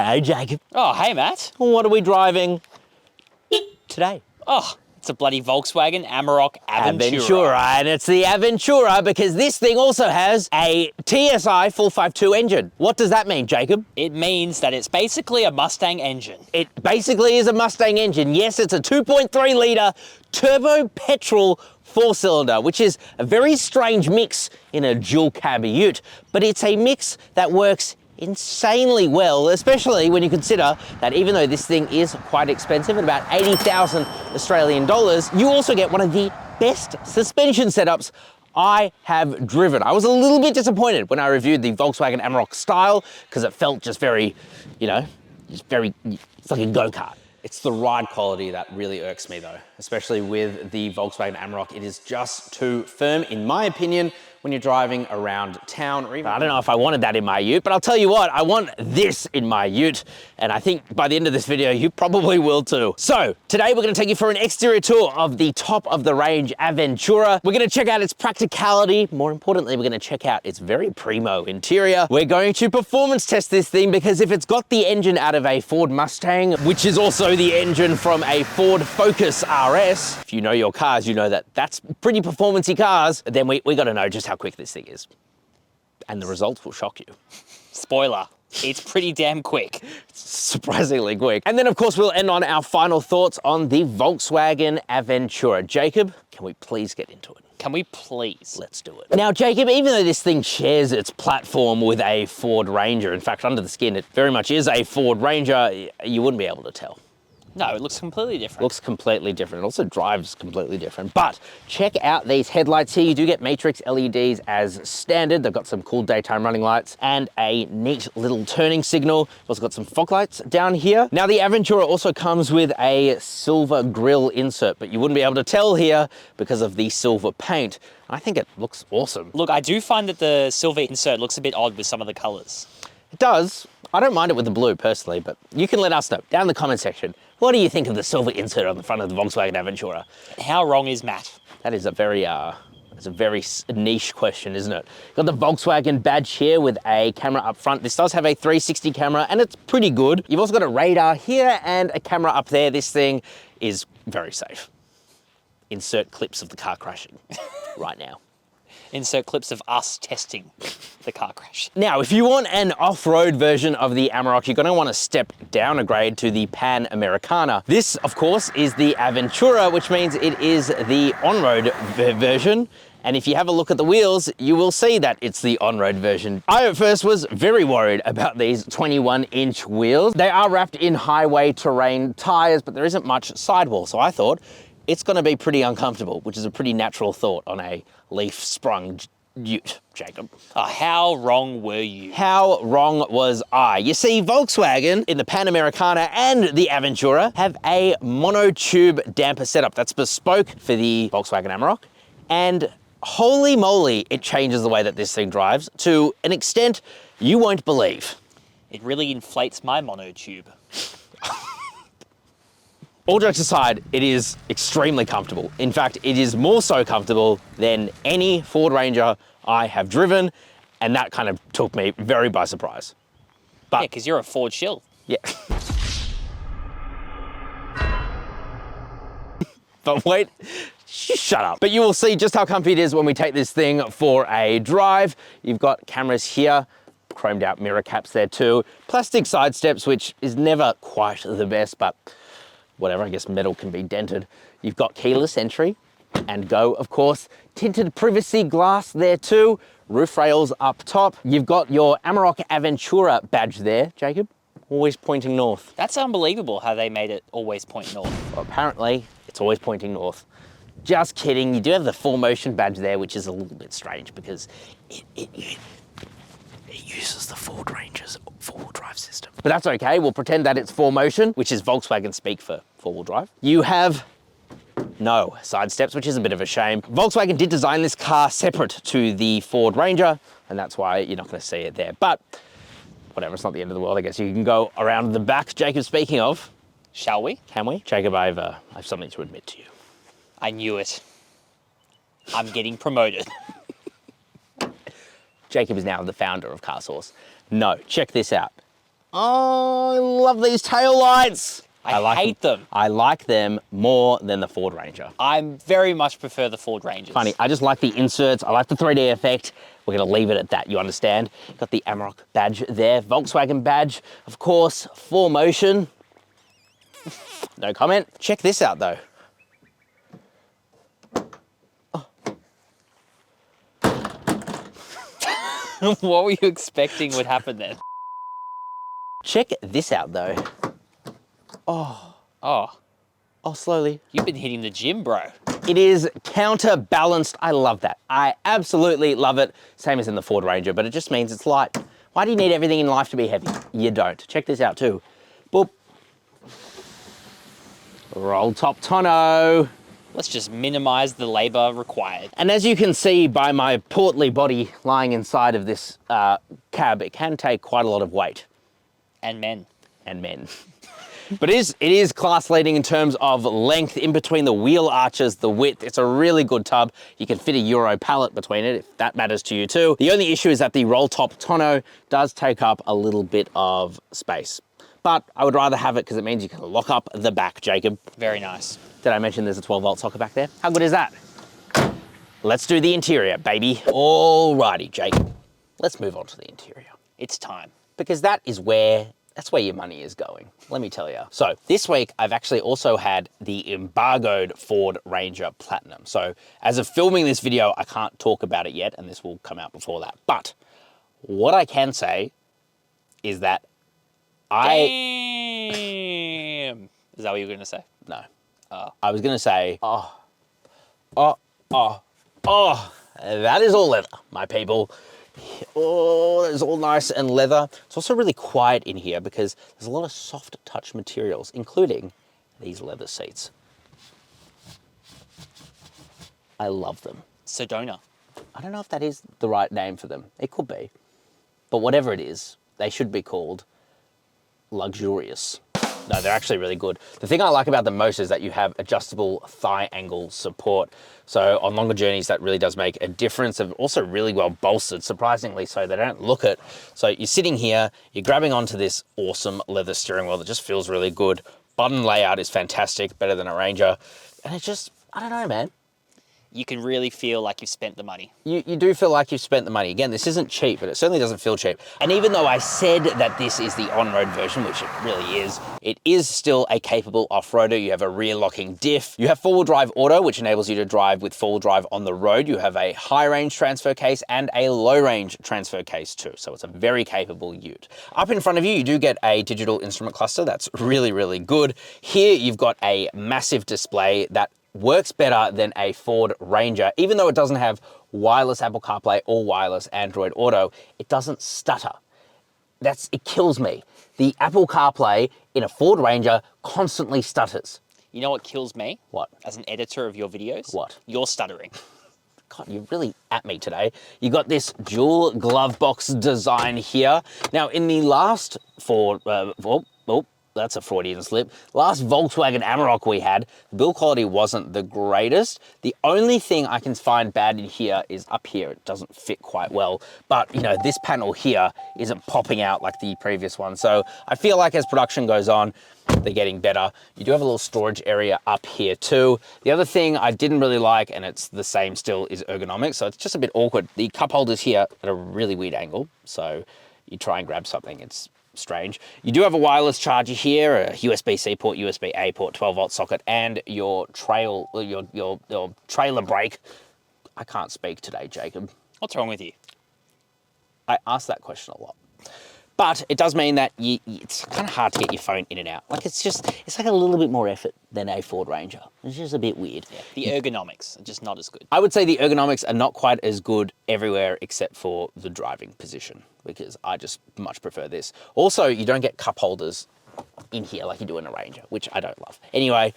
Hey, Jacob. Oh, hey, Matt. What are we driving today? Oh, it's a bloody Volkswagen Amarok Aventura. Aventura, and it's the Aventura because this thing also has a TSI 452 engine. What does that mean, Jacob? It means that it's basically a Mustang engine. It basically is a Mustang engine. Yes, it's a 2.3 litre turbo-petrol four-cylinder, which is a very strange mix in a dual-cab ute, but it's a mix that works insanely well, especially when you consider that even though this thing is quite expensive at about 80,000 Australian dollars, you also get one of the best suspension setups I have driven. I was a little bit disappointed when I reviewed the Volkswagen Amarok Style because it felt just very, it's like a go-kart. It's the ride quality that really irks me though, especially with the Volkswagen Amarok. It is just too firm, in my opinion, when you're driving around town or even... I don't know if I wanted that in my ute, but I'll tell you what, I want this in my ute, and I think by the end of this video, you probably will too. So, today we're gonna take you for an exterior tour of the top of the range Aventura. We're gonna check out its practicality. More importantly, we're gonna check out its very primo interior. We're going to performance test this thing because if it's got the engine out of a Ford Mustang, which is also the engine from a Ford Focus RS, if you know your cars, you know that that's pretty performance-y cars, then we gotta know just how quick this thing is. And the results will shock you. Spoiler, it's pretty damn quick. It's surprisingly quick. And then of course we'll end on our final thoughts on the Volkswagen Aventura. Jacob, can we please get into it? Can we please? Let's do it. Now, Jacob, even though this thing shares its platform with a Ford Ranger, in fact, under the skin, it very much is a Ford Ranger, you wouldn't be able to tell. No, it looks completely different. Looks completely different. It also drives completely different. But check out these headlights here. You do get matrix LEDs as standard. They've got some cool daytime running lights and a neat little turning signal. We've also got some fog lights down here. Now the Aventura also comes with a silver grille insert, but you wouldn't be able to tell here because of the silver paint. I think it looks awesome. Look, I do find that the silver insert looks a bit odd with some of the colors. It does. I don't mind it with the blue personally, but you can let us know down in the comment section. What do you think of the silver insert on the front of the Volkswagen Aventura? How wrong is Matt? That is a very niche question, isn't it? Got the Volkswagen badge here with a camera up front. This does have a 360 camera and it's pretty good. You've also got a radar here and a camera up there. This thing is very safe. Insert clips of the car crashing right now. Insert clips of us testing the car crash. Now, if you want an off-road version of the Amarok, you're gonna wanna step down a grade to the Pan Americana. This, of course, is the Aventura, which means it is the on-road version. And if you have a look at the wheels, you will see that it's the on-road version. I at first was very worried about these 21-inch wheels. They are wrapped in highway terrain tires, but there isn't much sidewall. So I thought it's gonna be pretty uncomfortable, which is a pretty natural thought on a leaf-sprung ute, Jacob. Oh, how wrong were you? How wrong was I? You see, Volkswagen in the Pan Americana and the Aventura have a monotube damper setup that's bespoke for the Volkswagen Amarok, and holy moly, it changes the way that this thing drives to an extent you won't believe. It really inflates my monotube. All jokes aside, it is extremely comfortable. In fact, it is more so comfortable than any Ford Ranger I have driven, and that kind of took me very by surprise. But, yeah, because you're a Ford shill. Yeah. But wait, shut up. But you will see just how comfy it is when we take this thing for a drive. You've got cameras here, chromed out mirror caps there too, plastic side steps, which is never quite the best, but whatever, I guess metal can be dented. You've got keyless entry and go, of course. Tinted privacy glass there too. Roof rails up top. You've got your Amarok Aventura badge there, Jacob. Always pointing north. That's unbelievable how they made it always point north. Well, apparently, it's always pointing north. Just kidding. You do have the 4Motion badge there, which is a little bit strange because it uses the Ford Ranger's four-wheel drive system. But that's okay, we'll pretend that it's 4Motion, which is Volkswagen speak for four-wheel drive. You have no side steps, which is a bit of a shame. Volkswagen did design this car separate to the Ford Ranger, and that's why you're not gonna see it there. But whatever, it's not the end of the world. I guess you can go around the back. Jacob, speaking of. Shall we? Can we? Jacob, I have something to admit to you. I knew it. I'm getting promoted. Jacob is now the founder of CarSauce. No, check this out. Oh love these taillights. I hate them. I like them more than the Ford Ranger. I very much prefer the Ford Rangers. Funny, I just like the inserts. I like the 3D effect. We're gonna leave it at that, you understand? Got the Amarok badge there, Volkswagen badge, of course, 4Motion. No comment. Check this out though. What were you expecting would happen then? Check this out though. Oh, Oh, slowly. you've been hitting the gym, bro. It is counterbalanced. I love that. I absolutely love it. Same as in the Ford Ranger, but it just means it's light. Why do you need everything in life to be heavy? You don't. Check this out too. Boop. Roll top tonneau. Let's just minimize the labor required. And as you can see by my portly body lying inside of this cab, it can take quite a lot of weight. And men. And men. But it is class leading in terms of length in between the wheel arches, the width. It's a really good tub. You can fit a Euro pallet between it if that matters to you too. The only issue is that the roll top tonneau does take up a little bit of space. But I would rather have it because it means you can lock up the back, Jacob. Very nice. Did I mention there's a 12-volt socket back there? How good is that? Let's do the interior, baby. Alrighty, Jacob. Let's move on to the interior. It's time. Because that's where your money is going, let me tell you. So this week, I've actually also had the embargoed Ford Ranger Platinum. So as of filming this video, I can't talk about it yet, and this will come out before that. But what I can say is that Damn. Is that what you were going to say? No. I was going to say, that is all leather, my people. Oh, it's all nice and leather. It's also really quiet in here because there's a lot of soft touch materials, including these leather seats. I love them. Sedona. I don't know if that is the right name for them. It could be. But whatever it is, they should be called luxurious. No, they're actually really good. The thing I like about them most is that you have adjustable thigh angle support. So on longer journeys, that really does make a difference. They're also really well bolstered, surprisingly so. They don't look it. So you're sitting here, you're grabbing onto this awesome leather steering wheel that just feels really good. Button layout is fantastic, better than a Ranger. And it just, I don't know, man. You can really feel like you've spent the money. You do feel like you've spent the money. Again, this isn't cheap, but it certainly doesn't feel cheap. And even though I said that this is the on-road version, which it really is, it is still a capable off-roader. You have a rear locking diff. You have four-wheel drive auto, which enables you to drive with four-wheel drive on the road. You have a high-range transfer case and a low-range transfer case too. So it's a very capable ute. Up in front of you, you do get a digital instrument cluster. That's really, really good. Here, you've got a massive display that works better than a Ford Ranger. Even though it doesn't have wireless Apple CarPlay or wireless Android Auto, it doesn't stutter. It kills me. The Apple CarPlay in a Ford Ranger constantly stutters. You know what kills me? What? As an editor of your videos? What? You're stuttering. God, you're really at me today. You got this dual glove box design here. Now, in the last Ford, that's a Freudian slip. Last Volkswagen Amarok we had, the build quality wasn't the greatest. The only thing I can find bad in here is up here. It doesn't fit quite well. But, you know, this panel here isn't popping out like the previous one. So I feel like as production goes on, they're getting better. You do have a little storage area up here too. The other thing I didn't really like, and it's the same still, is ergonomics. So it's just a bit awkward. The cup holders here at a really weird angle. So you try and grab something, it's strange. You do have a wireless charger here, a USB-C port, USB-A port, 12-volt socket, and your trailer brake. I can't speak today, Jacob. What's wrong with you? I ask that question a lot. But it does mean that it's kind of hard to get your phone in and out. Like it's like a little bit more effort than a Ford Ranger. It's just a bit weird. Yeah, the ergonomics are just not as good. I would say the ergonomics are not quite as good everywhere except for the driving position, because I just much prefer this. Also, you don't get cup holders in here like you do in a Ranger, which I don't love. Anyway,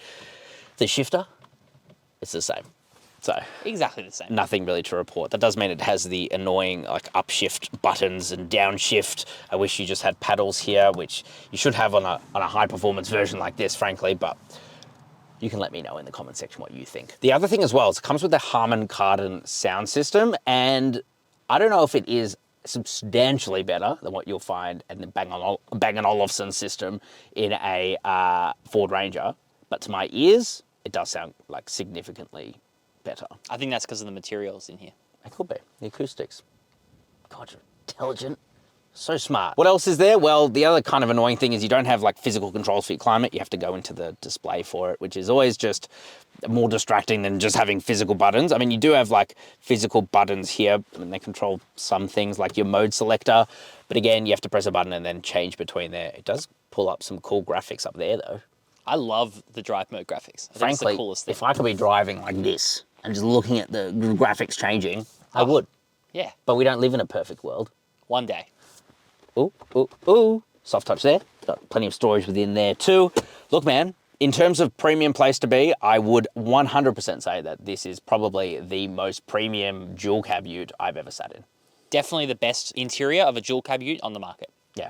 the shifter, it's the same. So exactly the same. Nothing really to report. That does mean it has the annoying like upshift buttons and downshift. I wish you just had paddles here, which you should have on a high performance version like this, frankly, but you can let me know in the comment section what you think. The other thing as well is it comes with the Harman Kardon sound system, and I don't know if it is substantially better than what you'll find in the Bang & Olufsen system in a Ford Ranger. But to my ears, it does sound like significantly better. I think that's because of the materials in here. It could be. The acoustics. God, you're intelligent. So smart. What else is there? Well, the other kind of annoying thing is you don't have like physical controls for your climate. You have to go into the display for it, which is always just more distracting than just having physical buttons. I mean, you do have like physical buttons here. I mean, they control some things like your mode selector, but again, you have to press a button and then change between there. It does pull up some cool graphics up there though. I love the drive mode graphics. I think Frankly, it's the coolest thing. if I could be driving like this and just looking at the graphics changing, I would. Yeah, But we don't live in a perfect world. one day. Ooh, ooh, ooh. Soft touch there. Got plenty of storage within there too. Look, man, in terms of premium place to be, I would 100% say that this is probably the most premium dual cab ute I've ever sat in. Definitely the best interior of a dual cab ute on the market. Yeah.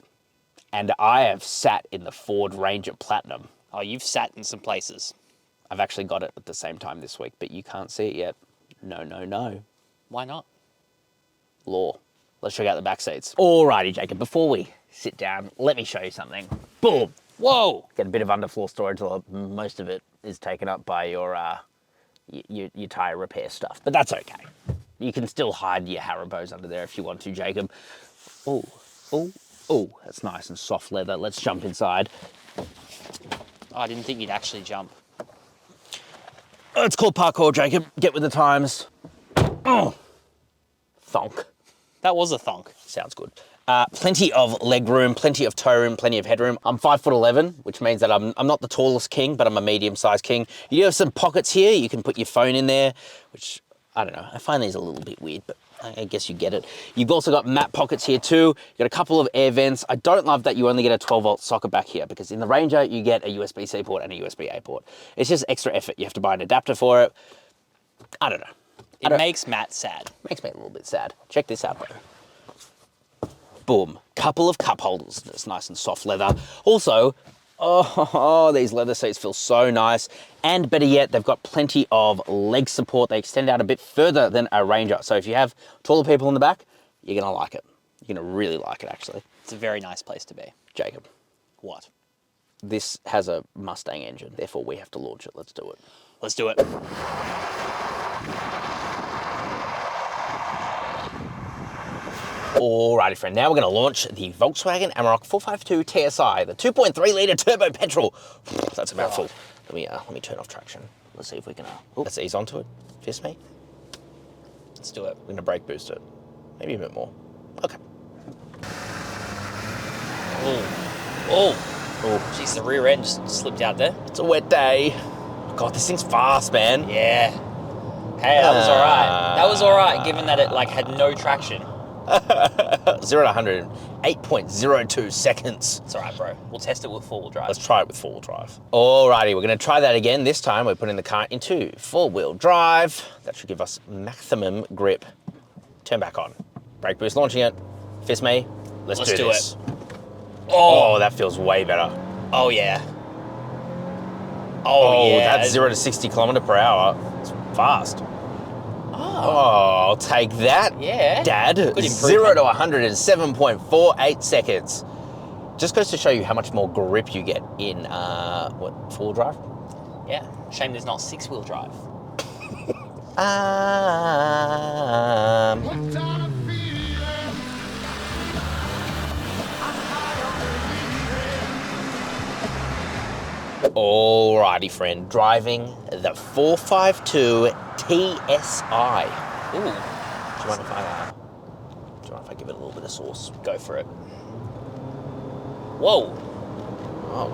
And I have sat in the Ford Ranger Platinum. Oh, you've sat in some places. I've actually got it at the same time this week, but you can't see it yet. No, no, no. Why not? Law. Let's check out the back seats. Alrighty, Jacob, before we sit down, let me show you something. Boom. Whoa! Get a bit of underfloor storage, although most of it is taken up by your tyre repair stuff, but that's okay. You can still hide your Haribos under there if you want to, Jacob. Oh, oh, oh, that's nice and soft leather. Let's jump inside. Oh, I didn't think you'd actually jump. Oh, it's called parkour, Jacob. Get with the times. Oh, thonk. That was a thonk. Sounds good. Plenty of leg room, plenty of toe room, plenty of headroom. I'm 5'11", which means that I'm not the tallest king, but I'm a medium-sized king. You do have some pockets here. You can put your phone in there, which, I don't know, I find these a little bit weird, but I guess you get it. You've also got map pockets here too. You've got a couple of air vents. I don't love that you only get a 12-volt socket back here, because in the Ranger, you get a USB-C port and a USB-A port. It's just extra effort. You have to buy an adapter for it. I don't know. It makes Matt sad. Makes me a little bit sad. Check this out, though. Boom. Couple of cup holders. It's nice and soft leather. Also, these leather seats feel so nice. And better yet, they've got plenty of leg support. They extend out a bit further than a Ranger. So if you have taller people in the back, you're going to like it. You're going to really like it, actually. It's a very nice place to be. Jacob. What? This has a Mustang engine. Therefore, we have to launch it. Let's do it. Let's do it. Alrighty, friend. Now we're going to launch the Volkswagen Amarok 452 TSI, the 2.3-litre turbo petrol. That's a mouthful. Let me turn off traction. Let's see if we can. Let's ease onto it. Fist me. Let's do it. We're going to brake boost it. Maybe a bit more. Okay. Oh. Jeez, the rear end just slipped out there. It's a wet day. God, this thing's fast, man. Yeah. Hey, that was all right. That was all right, given that it had no traction. 0 to 100 8.02 seconds. It's all right, bro. We'll test it with four-wheel drive. Let's try it with four-wheel drive. Alrighty, we're going to try that again. This time we're putting the car into four-wheel drive. That should give us maximum grip. Turn back on. Brake boost, launching it. Fist me. Let's do this. Oh, that feels way better. Oh, yeah. Oh, yeah. That's 0 to 60 km/h. It's fast. Oh, I'll take that. Yeah. Dad. Good 0 to 100 in 7.48 seconds. Just goes to show you how much more grip you get in, four-wheel drive? Yeah. Shame there's not six-wheel drive. Alrighty, friend. Driving the 452 TSI. Ooh. Do you mind if I give it a little bit of sauce? Go for it. Whoa. Oh.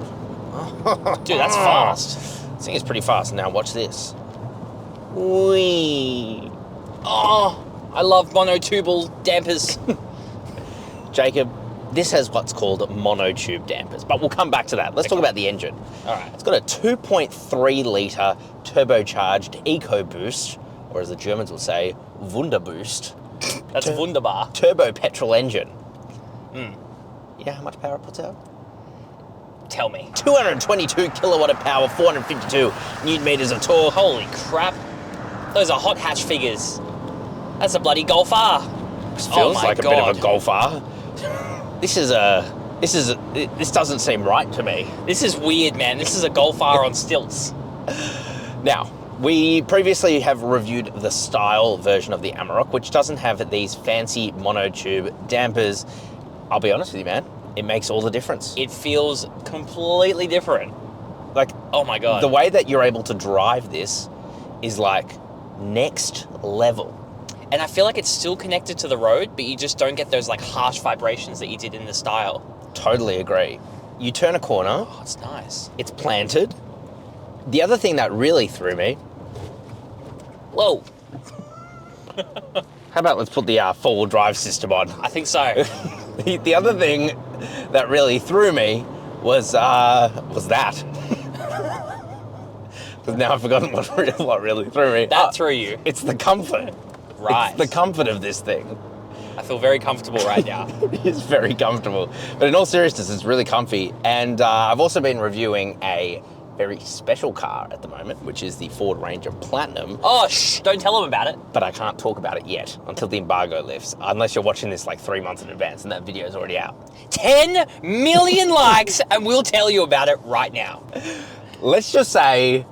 Dude, that's fast. This thing is pretty fast. Now watch this. Whee. Oh, I love monotubal dampers. Jacob, this has what's called monotube dampers, but we'll come back to that. Let's talk about the engine. All right. It's got a 2.3-litre turbocharged Ecoboost, or as the Germans will say, Wunderboost. That's wunderbar. Turbo-petrol engine. You know how much power it puts out? Tell me. 222 kilowatt of power, 452 newton meters of torque. Holy crap. Those are hot hatch figures. That's a bloody Golf R. This Oh feels my like a bit God. of a Golf R. This doesn't seem right to me. This is weird, man. This is a Golf R on stilts. Now, we previously have reviewed the style version of the Amarok, which doesn't have these fancy monotube dampers. I'll be honest with you, man, it makes all the difference. It feels completely different. Like, Oh my God. the way that you're able to drive this is like next level. And I feel like it's still connected to the road, but you just don't get those like harsh vibrations that you did in the style. Totally agree. You turn a corner, Oh, it's nice. it's planted. The other thing that really threw me, Whoa. how about let's put the four-wheel drive system on? I think so. The other thing that really threw me was that. Because now I've forgotten what really threw me. That threw you. It's the comfort. Right. It's the comfort of this thing. I feel very comfortable right now. It is very comfortable. But in all seriousness, it's really comfy. And I've also been reviewing a very special car at the moment, which is the Ford Ranger Platinum. Oh, shh, don't tell them about it. But I can't talk about it yet until the embargo lifts, unless you're watching this like 3 months in advance and that video is already out. 10 million likes and we'll tell you about it right now. Let's just say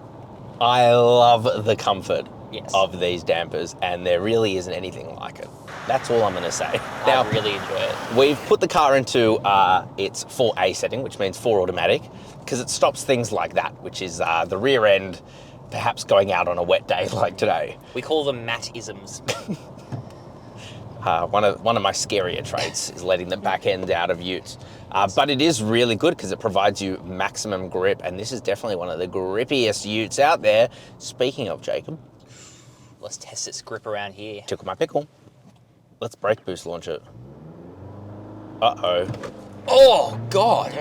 I love the comfort Yes. of these dampers, and there really isn't anything like it. That's all I'm going to say. Now, I really enjoy it. we've put the car into its 4A setting, which means 4 automatic, because it stops things like that, which is the rear end perhaps going out on a wet day like today. We call them Matt-isms. One of my scarier traits is letting the back end out of utes. But it is really good because it provides you maximum grip, and this is definitely one of the grippiest utes out there. Speaking of, Jacob, Let's test its grip around here. tickle my pickle. Let's brake boost launch it. Uh-oh. Oh, God.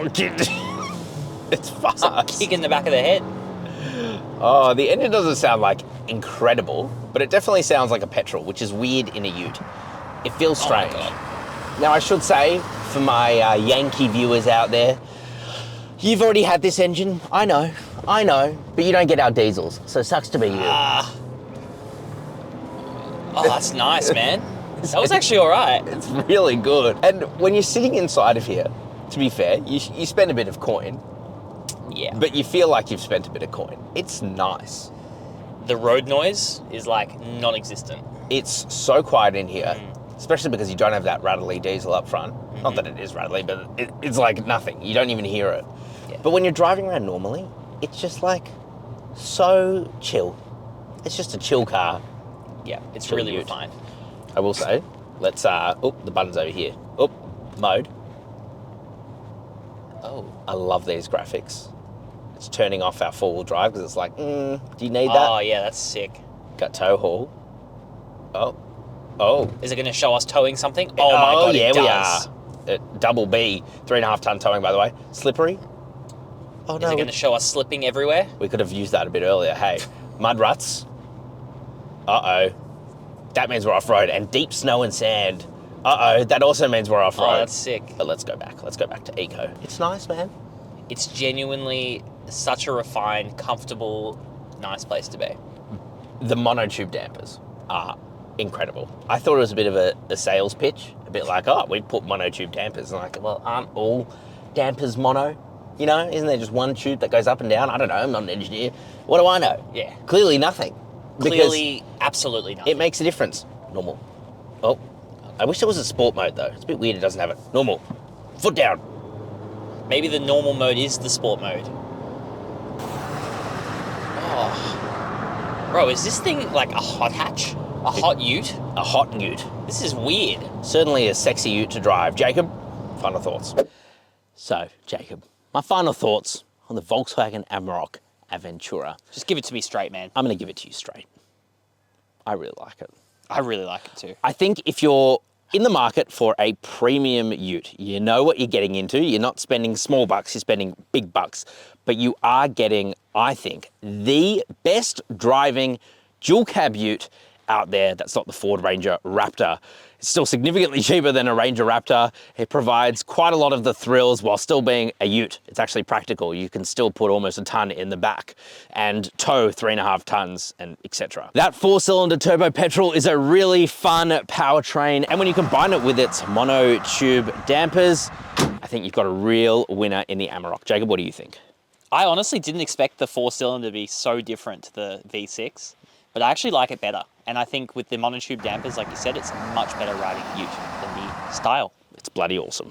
It's fast. Kick in the back of the head. Oh, the engine doesn't sound like incredible, but it definitely sounds like a petrol, which is weird in a ute. It feels Oh my strange. God. Now, I should say, for my Yankee viewers out there, you've already had this engine. I know, but you don't get our diesels, so it sucks to be you. Oh, that's nice, man. That was actually all right. It's really good. And when you're sitting inside of here, to be fair, you spend a bit of coin, Yeah. but you feel like you've spent a bit of coin. It's nice. The road noise is like non-existent. It's so quiet in here, especially because you don't have that rattly diesel up front. Not that it is rattly, but it's like nothing. You don't even hear it. Yeah. But when you're driving around normally, it's just like so chill. It's just a chill car. Yeah, it's Chill really ute. refined. I will say. Let's, the button's over here. Mode. Oh. I love these graphics. It's turning off our four-wheel drive because it's like, do you need that? Oh, yeah, that's sick. Got tow haul. Oh. Is it going to show us towing something? Oh, my God, yeah, it does. we are. Double B, 3.5 ton towing, by the way. Slippery. Oh, Is no. it going to show us slipping everywhere? We could have used that a bit earlier. Hey, mud ruts. Uh-oh. That means we're off-road. And deep snow and sand. Uh-oh. That also means we're off-road. Oh, that's sick. But let's go back. Let's go back to eco. It's nice, man. It's genuinely such a refined, comfortable, nice place to be. The monotube dampers are incredible. I thought it was a bit of a sales pitch. A bit like, we put monotube dampers. And like, well, aren't all dampers mono? You know, isn't there just one tube that goes up and down? I don't know. I'm not an engineer. What do I know? Yeah. Clearly nothing. Clearly, absolutely nothing. It makes a difference. Normal. Oh, I wish there was a sport mode though. It's a bit weird it doesn't have it. Normal. Foot down. Maybe the normal mode is the sport mode. Oh. Bro, is this thing like a hot hatch? A hot ute? A hot ute. This is weird. Certainly a sexy ute to drive. Jacob, final thoughts. So, Jacob, my final thoughts on the Volkswagen Amarok Aventura. Just give it to me straight, man. I'm going to give it to you straight. I really like it. I really like it too. I think if you're in the market for a premium ute, you know what you're getting into. You're not spending small bucks, you're spending big bucks. But you are getting, I think, the best driving dual cab ute out there that's not the Ford Ranger Raptor. It's still significantly cheaper than a Ranger Raptor. It provides quite a lot of the thrills while still being a ute. It's actually practical. You can still put almost a ton in the back and tow 3.5 tons and etc. That 4-cylinder turbo petrol is a really fun powertrain, and when you combine it with its mono tube dampers, I think you've got a real winner in the Amarok. Jacob, what do you think? I honestly didn't expect the 4-cylinder to be so different to the V6, but I actually like it better. And I think with the monotube dampers, like you said, it's a much better riding ute than the style. It's bloody awesome.